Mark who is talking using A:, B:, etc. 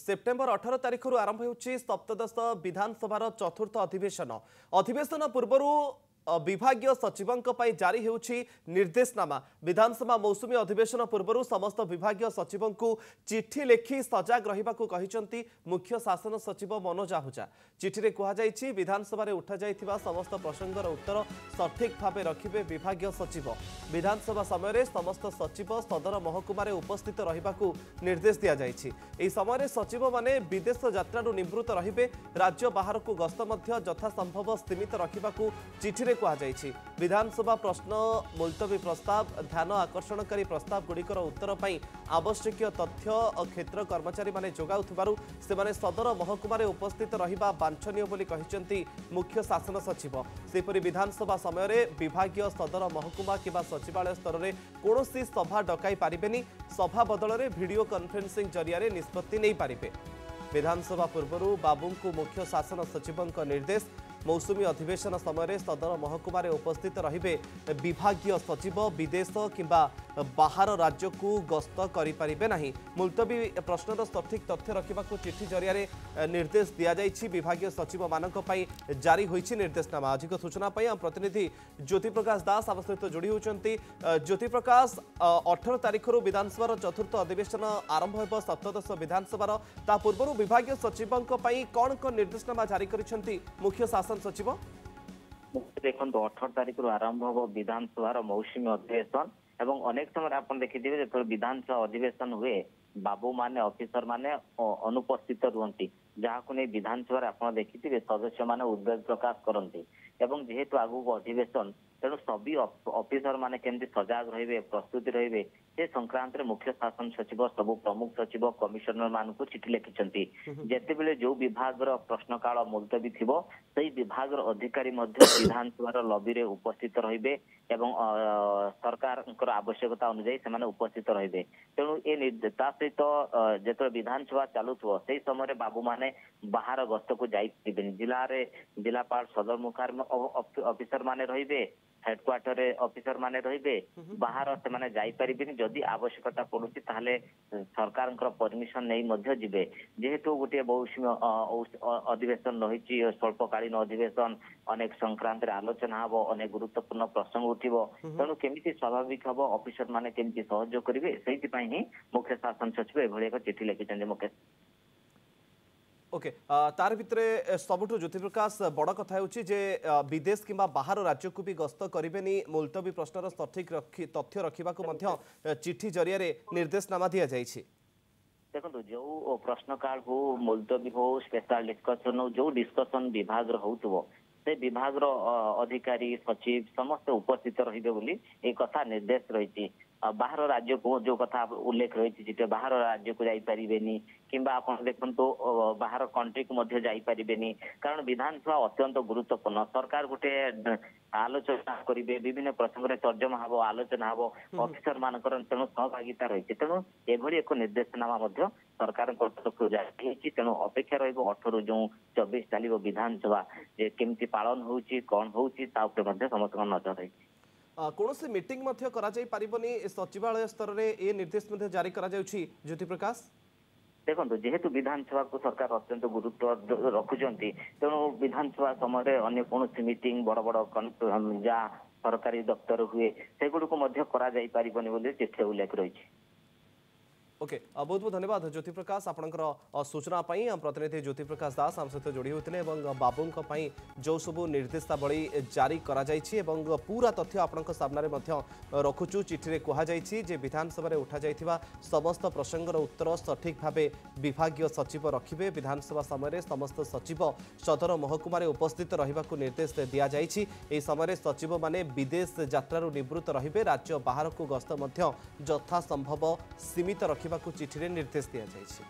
A: September 18 तारिख आरंभ होउछि सप्तदश विधानसभा चतुर्थ अधिवेशन अधिवेशन पूर्व विभागीय सचिवों जारी होउछि निर्देशनामा विधानसभा मौसुमी अधिवेशन पूर्व समस्त विभागीय सचिवों को चिठी लिखि सजग रहिबाकु कहिसंती मुख्य शासन सचिव मनोज आहूजा। चिठी कहुଯାଇଛି विधानसभा उठा जाइथिबा समस्त प्रसंगर उत्तर सठिक भाव रखिबे विभागीय सचिव। विधानसभा समय समस्त सचिव सदर महकुमार उपस्थित रहिबाकु निर्देश दिया जाइछि। एही समय सचिव माने विदेश यात्रारु निवृत्त रहिबे। राज्य बाहर को गस्त मध्य यथासंभव सीमित रखिबाकु चिठी विधानसभा प्रश्न मुलतवी प्रस्ताव ध्यान आकर्षणकारी प्रस्ताव गुड़िकर उत्तर पाई आवश्यक तथ्य क्षेत्र कर्मचारी माने जोगाउथबारु सेमाने सदर महकुमार उपस्थित रहिबा बांछनीय बोली कहिसंती मुख्य शासन सचिव। सेपरि विधानसभा समय विभागीय सदर महकुमा किबा सचिवालय स्तर में कौनसी सभा डकाई पारिबेनी। सभा बदल में वीडियो कॉन्फ्रेंसिंग जरिया निष्पत्ति नहीं पारिबे। विधानसभा पूर्व बाबू को मुख्य शासन सचिव निर्देश। मौसुमी अधिवेशन समय सदर महकुमार उपस्थित रहिबे विभागीय सचिव। विदेश किंबा बाहर राज्य को गस्त करिपारिबे नाही। मुलतवी प्रश्नर सठिक तथ्य रखिबाकु चिठी जरिया निर्देश दिया जाइछि। विभागीय सचिव मानक पई जारी होइछि निर्देशनामा। अधिक सूचना पई हम प्रतिनिधि ज्योति प्रकाश दास आम सहित जोड़ी होउचंती। ज्योति प्रकाश 18 तारिख विधानसभा चतुर्थ अधिवेशन आरंभ होब सप्तदश विधानसभा ता पूर्व विभागीय सचिवों पई कौन कौन निर्देशनामा जारी करिसंती मुख्य शासन सचिव।
B: देखो 18 तारिख आरंभ हम विधानसभा मौसुमी अधिवेशन एवं अनेक समय आप देखिए जो विधानसभा अधिवेशन हुए बाबू माने ऑफिसर माने अनुपस्थित रुहंती जहां नहीं विधानसभा आप देखिए सदस्य माने उद्वेग प्रकाश करती एवं जेहेतु आगु अधिवेशन तेणु सभी ऑफिसर माने केमती सजग रहिबे प्रस्तुति रहिबे से संक्रांत रे मुख्य शासन सचिव सबु प्रमुख सचिव कमिशनर मान को चिठी लिखिछंती। जेते बेले जो विभाग रो प्रश्न काल मुलतवी थिबो सही विभाग रो अधिकारी मध्य विधानसभा रो लॉबी रे उपस्थित रहिबे एवं सरकार आवश्यकता अनुसार से माने उपस्थित रहिबे। तेणु ए निर्देशता सहित जेतो विधानसभा चालुथबो सही समय बाबू माने बाहर गस्त को जाई परिबेनी। जिला रे जिलापाल सदर मुखार ऑफिसर माने रहिबे हेडक्वार्टर ऑफिसर माने रहिबे बाहर से माने जाई परिबेनी। जदि आवश्यकता पड़ुछि ताहले सरकार परमिशन नहीं मध्य जिबे। जेहेतु गोटे मौसुमी अधिवेशन रही स्वल्पकालीन अधिवेशन अनेक संक्रांत आलोचना हबो अनेक गुरुत्वपूर्ण प्रसंग उठिबो तेणु केमिति स्वाभाविक हबो ऑफिसर माने केमिति सहयोग करिवे सेहि पई ही मुख्य शासन सचिव एभଳି एक चिठी लिखिछन्ते। मुकेश
A: ओके तार भितर सबुठ ज्योति प्रकाश बड़ कथा होची जे विदेश किंबा बाहर राज्य को भी गस्त करेनि मुलतवी प्रश्नर सठिक तथ्य रखा चिठी जरिया निर्देशनामा दि जाइए।
B: देखो जो प्रश्न काल हो मुलतवी हो स्पेशल डिस्कसन हो जो डिस्कसन विभाग हो से विभाग अधिकारी सचिव समस्त उपस्थित रही एक कथा निर्देश रही। बाहर राज्य को जो कथा उल्लेख रही बाहर राज्य को जापरेनि किंबा आप देखो बाहर कंट्री को मध्य जापरेनि कारण विधानसभा अत्यंत गुरुत्वपूर्ण। सरकार गोटे आलोचना करेंगे विभिन्न प्रसंग में तर्जमा हम आलोचना हम ऑफिसर मान तेणु सहभागिता रही तेणु एभली एक निर्देशनामा सरकार तरफ जारी तेणु अपेक्षा रही 18 जो 24 चलो विधानसभा केमती पालन होउची कौन होउची समस्त नजर रही।
A: कौन से मीटिंग पारिबनी सचिवालय स्तर में ए निर्देश जारी करा जाउछि। ज्योति प्रकाश
B: देखो जेहेतु विधानसभा को सरकार अत्यंत गुरुत्व रखुचंती तेणु विधानसभा समय अन्य कौन मीटिंग बड़ बड़ जहाँ सरकारी दफ्तर हुए से गुड़क करा जाई पारिबनी बोली चिठी उल्लेख रही।
A: ओके बहुत बहुत धन्यवाद ज्योति प्रकाश आपंकर सूचना हम प्रतिनिधि ज्योति प्रकाश दास आम सहित जोड़ी होते बाबू जो सबू निर्देशावली जारी करा पूरा तथ्य आपण सामने रखुचु। चिठी कहुई जे विधानसभा उठा जाइथिबा समस्त प्रसंगर उत्तर सठिक भाव विभागीय सचिव रखिबे। विधानसभा समय समस्त सचिव सदर महकुमार उपस्थित रहिबाकु निर्देश दिया जाइछि। एही समय सचिव माने विदेश यात्रारु निवृत्त रहिबे। राज्य बाहर को गस्त मध्य यथा संभव सीमित रखिबाकु चिठी रे निर्देश दिया जाइछि।